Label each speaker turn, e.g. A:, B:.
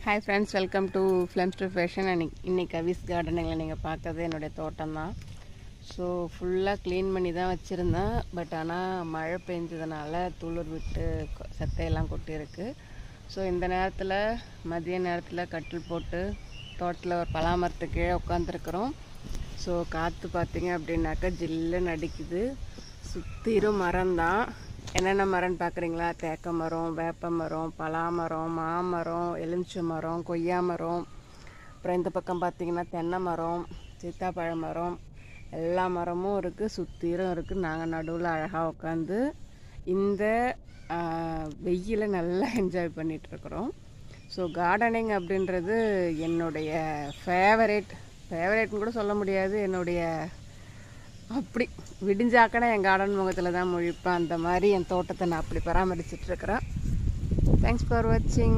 A: Hi friends, welcome to films to fashion. இன்னைக்கு கவிஸ் கார்டனிங்கில் நீங்கள் பார்க்குறது என்னுடைய தோட்டம் தான். ஸோ ஃபுல்லாக க்ளீன் பண்ணி தான் வச்சுருந்தேன். பட் ஆனால் மழை பெஞ்சதுனால துளிர் விட்டு சத்தையெல்லாம் கொட்டியிருக்கு. ஸோ இந்த நேரத்தில் மதிய நேரத்தில் கட்டில் போட்டு தோட்டத்தில் ஒரு பலாமரத்துக்கு கீழே உட்காந்துருக்குறோம். ஸோ காற்று பார்த்திங்க அப்படின்னாக்கா ஜில்லுன்னு அடிக்குது. சுற்றிரும் மரம் தான். என்னென்ன மரம்னு பார்க்குறீங்களா? தேக்க மரம், வேப்ப மரம், பலாமரம், மாமரம், எலுமிச்சை மரம், கொய்யா மரம், அப்புறம் இந்த பக்கம் பார்த்திங்கன்னா தென்னை மரம், சீத்தாப்பழ மரம், எல்லா மரமும் இருக்குது, சுற்றிரும் இருக்குது. நாங்கள் நடுவில் அழகாக உட்காந்து இந்த வெயிலை நல்லா என்ஜாய் பண்ணிகிட்ருக்குறோம். ஸோ கார்டனிங் அப்படின்றது என்னுடைய ஃபேவரேட்னு கூட சொல்ல முடியாது. என்னுடைய அப்படி விடிஞ்சாக்கனா என் கார்டன் முகத்தில் தான் முழிப்பேன். அந்த மாதிரி என் தோட்டத்தை நான் அப்படி பராமரிச்சிட்ருக்கிறேன். தேங்க்ஸ் ஃபார் வாட்சிங்.